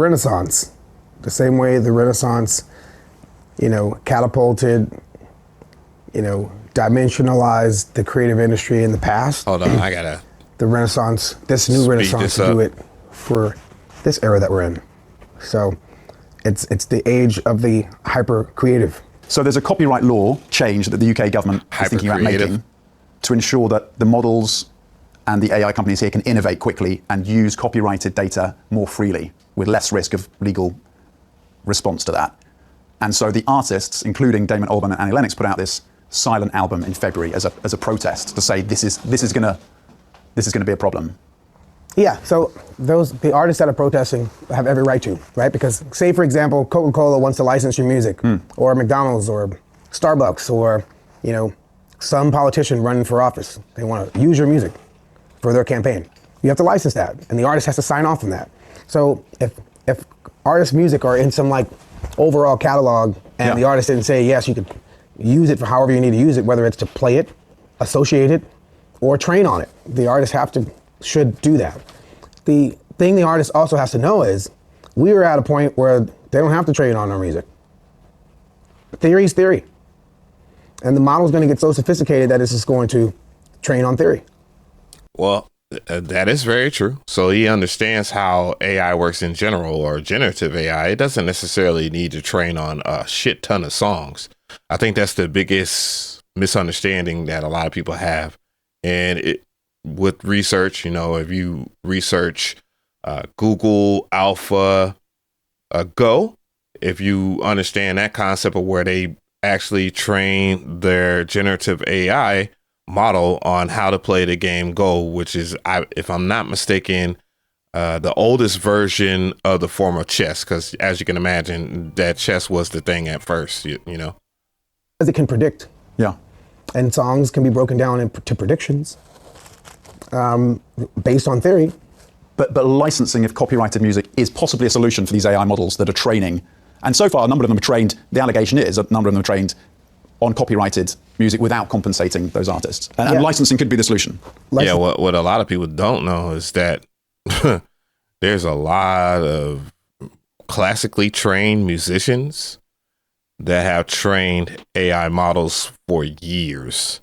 Renaissance, the same way the Renaissance, catapulted, dimensionalized the creative industry in the past. Hold on, I gotta. The Renaissance, this new Renaissance, to do it for this era that we're in. So it's the age of the hyper creative. So there's a copyright law change that the UK government is thinking about making to ensure that the models and the AI companies here can innovate quickly and use copyrighted data more freely with less risk of legal response to that. And so the artists, including Damon Albarn and Annie Lennox, put out this silent album in February as a protest to say this is gonna be a problem. Yeah, so the artists that are protesting have every right to, right? Because say, for example, Coca-Cola wants to license your music, or McDonald's, or Starbucks, or, some politician running for office. They want to use your music for their campaign. You have to license that, and the artist has to sign off on that. So if artist music are in some overall catalog, and the artist didn't say, yes, you could use it for however you need to use it, whether it's to play it, associate it, or train on it, the artist should do that. The thing the artist also has to know is we are at a point where they don't have to train on our music. Theory is theory. And the model is going to get so sophisticated that it's just going to train on theory. Well, that is very true. So he understands how AI works in general, or generative AI. It doesn't necessarily need to train on a shit ton of songs. I think that's the biggest misunderstanding that a lot of people have. And with research, if you research Google Alpha Go, if you understand that concept of where they actually train their generative AI model on how to play the game Go, which is, if I'm not mistaken, the oldest version of the form of chess, because as you can imagine, that chess was the thing at first, As it can predict. Yeah. And songs can be broken down into predictions based on theory. But licensing of copyrighted music is possibly a solution for these AI models that are training. And so far, a number of them are trained, the allegation is a number of them are trained on copyrighted music without compensating those artists. And licensing could be the solution. Yeah, what a lot of people don't know is that there's a lot of classically trained musicians that have trained AI models for years.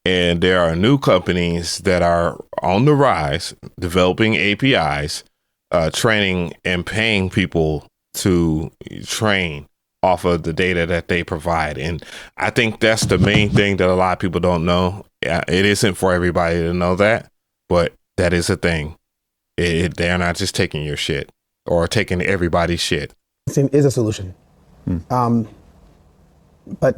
And there are new companies that are on the rise, developing APIs, training and paying people to train off of the data that they provide. And I think that's the main thing that a lot of people don't know. It isn't for everybody to know that, but that is a thing. They're not just taking your shit or taking everybody's shit. It is a solution. But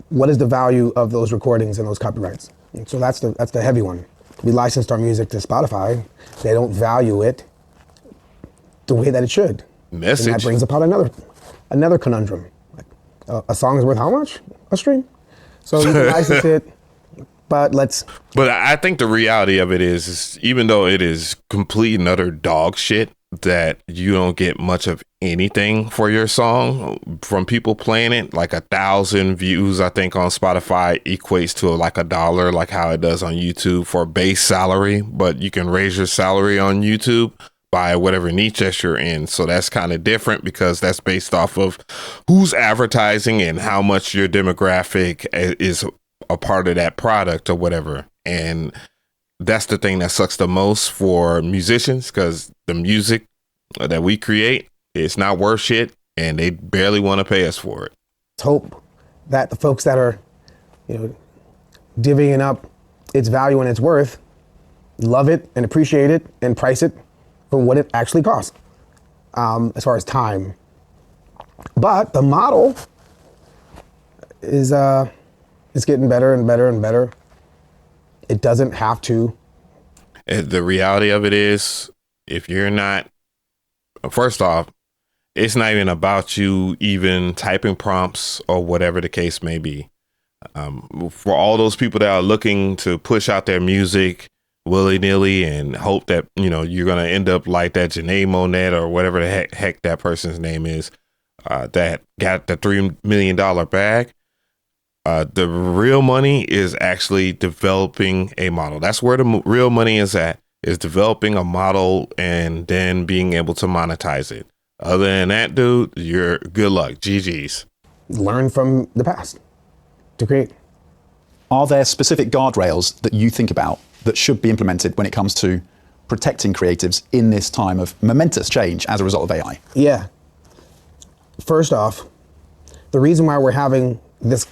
what is the value of those recordings and those copyrights? And so that's the heavy one. We licensed our music to Spotify. They don't value it the way that it should. Message. And that brings about another conundrum. A song is worth how much a stream? So you can license it, but I think the reality of it is even though it is complete and utter dog shit, that you don't get much of anything for your song from people playing it. 1,000 views, I think, on Spotify equates to $1, like how it does on YouTube for base salary, but you can raise your salary on YouTube by whatever niche that you're in. So that's kind of different because that's based off of who's advertising and how much your demographic is a part of that product or whatever. And that's the thing that sucks the most for musicians, because the music that we create, it's not worth shit and they barely want to pay us for it. Let's hope that the folks that are, divvying up its value and its worth love it and appreciate it and price it for what it actually costs, as far as time. But the model is getting better and better and better. It doesn't have to. The reality of it is, if you're not, first off, it's not even about you even typing prompts or whatever the case may be. For all those people that are looking to push out their music willy-nilly and hope that, you're going to end up like that Janae Monet or whatever the heck that person's name is, that got the $3 million bag. The real money is actually developing a model. That's where the real money is at. is developing a model and then being able to monetize it. Other than that, dude, you're good luck. GG's. Learn from the past to create. Are there specific guardrails that you think about that should be implemented when it comes to protecting creatives in this time of momentous change as a result of AI? Yeah. First off, the reason why we're having this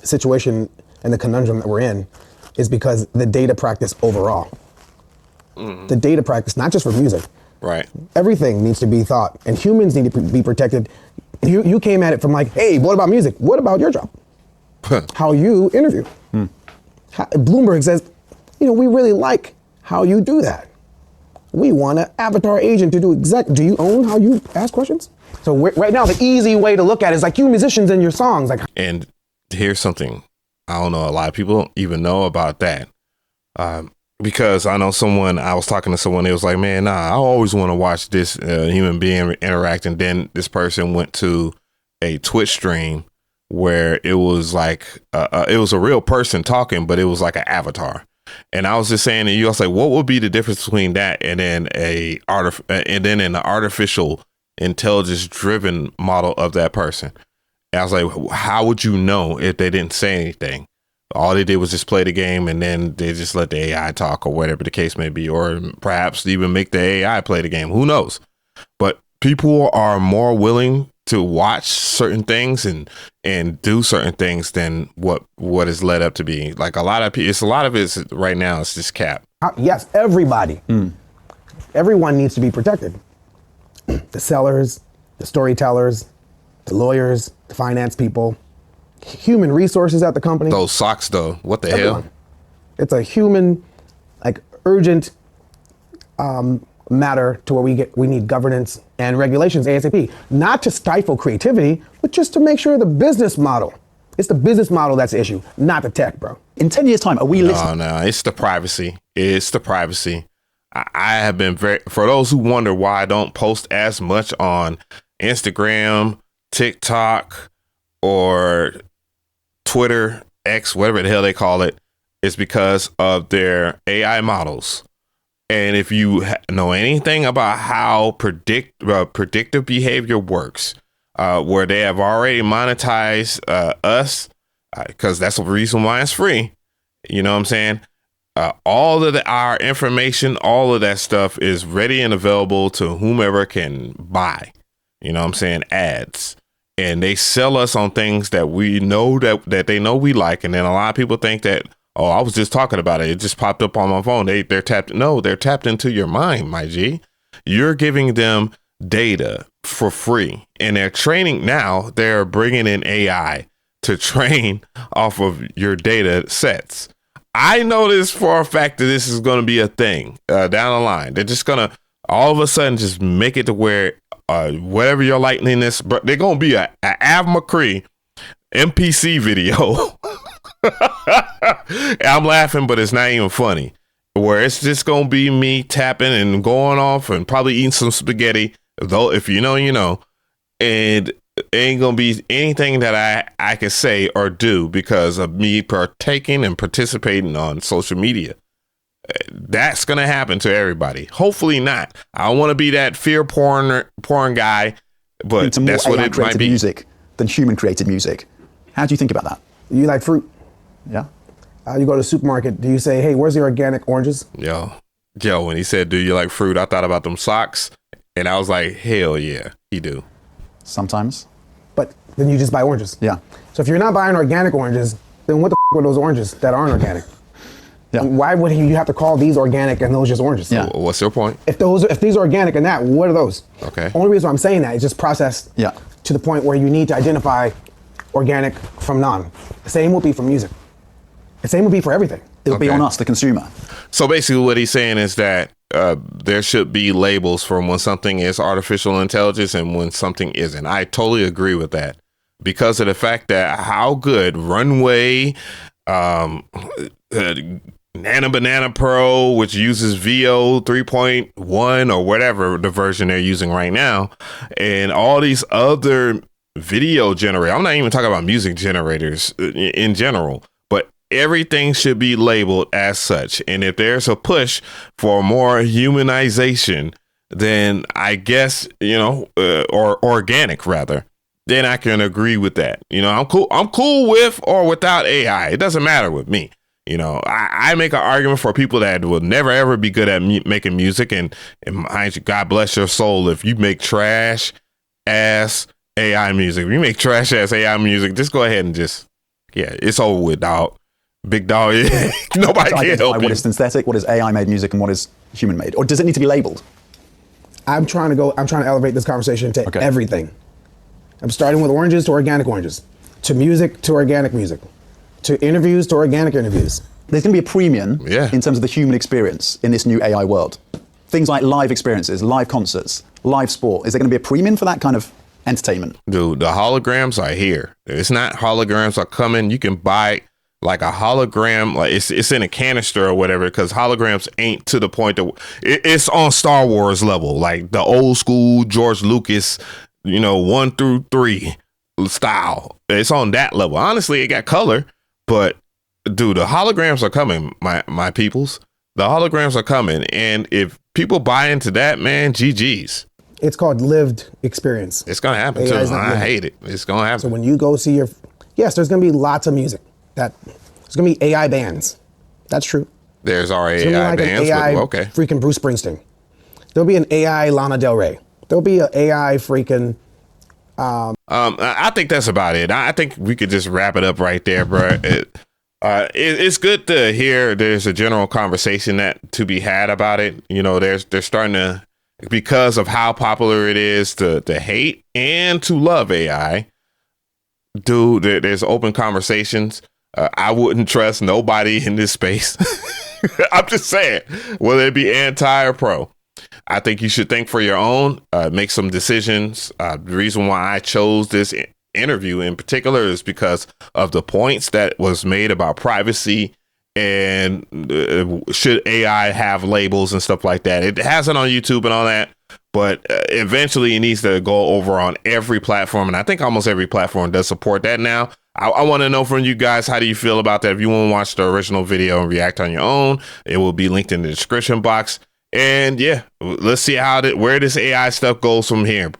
situation and the conundrum that we're in is because the data practice overall. The data practice, not just for music. Right. Everything needs to be thought, and humans need to be protected. You came at it from like, hey, what about music? What about your job? How you interview. Bloomberg says, we really like how you do that. We want an avatar agent to do do you own how you ask questions? So right now, the easy way to look at it is like you musicians and your songs. And here's something I don't know a lot of people even know about that. Because I know I was talking to someone, they was like, man, I always want to watch this human being interact. And then this person went to a Twitch stream where it was like, it was a real person talking, but it was like an avatar. And I was just saying to you, I was like, what would be the difference between that and then an artificial intelligence driven model of that person? And I was like, how would you know if they didn't say anything? All they did was just play the game and then they just let the AI talk or whatever the case may be, or perhaps even make the AI play the game. Who knows? But people are more willing to watch certain things and do certain things than what is led up to be. Like a lot of it right now, it's just cap. Yes, everybody. Everyone needs to be protected. The sellers, the storytellers, the lawyers, the finance people, human resources at the company. Those socks, though, what the hell? It's a human, urgent matter to where we need governance and regulations ASAP. Not to stifle creativity, but just to make sure the business model. It's the business model that's the issue, not the tech, bro. In 10 years' time, are we listening? No, it's the privacy. It's the privacy. I have been for those who wonder why I don't post as much on Instagram, TikTok, or Twitter, X, whatever the hell they call it, is because of their AI models. And if you know anything about how predictive behavior works, where they have already monetized us, because that's the reason why it's free. You know what I'm saying? All of our information, all of that stuff is ready and available to whomever can buy. You know what I'm saying? Ads. And they sell us on things that we know that they know we like. And then a lot of people think that, oh, I was just talking about it. It just popped up on my phone. They're tapped. No, they're tapped into your mind, my G. You're giving them data for free. And they're training now. They're bringing in AI to train off of your data sets. I know this for a fact that this is going to be a thing down the line. They're just going to all of a sudden just make it to where whatever your lightning is, but they're going to be a Mcree MPC video. I'm laughing, but it's not even funny. Where it's just going to be me tapping and going off and probably eating some spaghetti. Though, if you know, you know. And it ain't going to be anything that I can say or do because of me partaking and participating on social media. That's going to happen to everybody. Hopefully not. I don't want to be that fear porn guy, but that's what it might be. Music than human created music. How do you think about that? You like fruit? Yeah. You go to the supermarket. Do you say, hey, where's the organic oranges? Yo, when he said, do you like fruit? I thought about them socks. And I was like, hell yeah, he do. Sometimes. But then you just buy oranges. Yeah. So if you're not buying organic oranges, then what the were those oranges that aren't organic? Yeah. Why would you have to call these organic and those just oranges? Yeah. What's your point? If these are organic and that, what are those? Okay. Only reason why I'm saying that is just processed to the point where you need to identify organic from non. The same would be for music. The same would be for everything. It'll be on us, the consumer. So basically what he's saying is that there should be labels for when something is artificial intelligence and when something isn't. I totally agree with that because of the fact that how good Runway, Nana Banana Pro, which uses VO 3.1 or whatever the version they're using right now, and all these other video generators. I'm not even talking about music generators in general, but everything should be labeled as such. And if there's a push for more humanization, then I guess, or organic rather, then I can agree with that. I'm cool. I'm cool with or without AI. It doesn't matter with me. I make an argument for people that will never ever be good at making music. And mind you, God bless your soul if you make trash ass AI music. If you make trash ass AI music, just go ahead and it's over with, dog. Big dog. Nobody can help you. What is synthetic? What is AI made music? And what is human made? Or does it need to be labeled? I'm trying to elevate this conversation to everything. I'm starting with oranges to organic oranges, to music to organic music, to interviews to organic interviews. There's going to be a premium in terms of the human experience in this new AI world. Things like live experiences, live concerts, live sport. Is there going to be a premium for that kind of entertainment? Dude, the holograms are here. It's not holograms are coming. You can buy like a hologram, like it's in a canister or whatever, because holograms ain't to the point that it's on Star Wars level, like the old school George Lucas, 1 through 3 style. It's on that level. Honestly, it got color, but dude, the holograms are coming, my peoples. The holograms are coming, and if people buy into that, man, GG's. It's called lived experience. It's gonna happen too. I hate it. It's gonna happen. So when you go see yes, there's gonna be lots of music. There's gonna be AI bands. That's true. There's already AI bands. Okay. Freaking Bruce Springsteen. There'll be an AI Lana Del Rey. There'll be an AI freaking. I think that's about it. I think we could just wrap it up right there, bro. It's good to hear there's a general conversation to be had about it. They're starting to, because of how popular it is, to hate and to love AI. Dude, there's open conversations. I wouldn't trust nobody in this space. I'm just saying, whether it be anti or pro. I think you should think for your own, make some decisions. The reason why I chose this interview in particular is because of the points that was made about privacy and should AI have labels and stuff like that. It has it on YouTube and all that, but eventually it needs to go over on every platform. And I think almost every platform does support that now. I want to know from you guys, how do you feel about that? If you want to watch the original video and react on your own, it will be linked in the description box. And let's see where this AI stuff goes from here.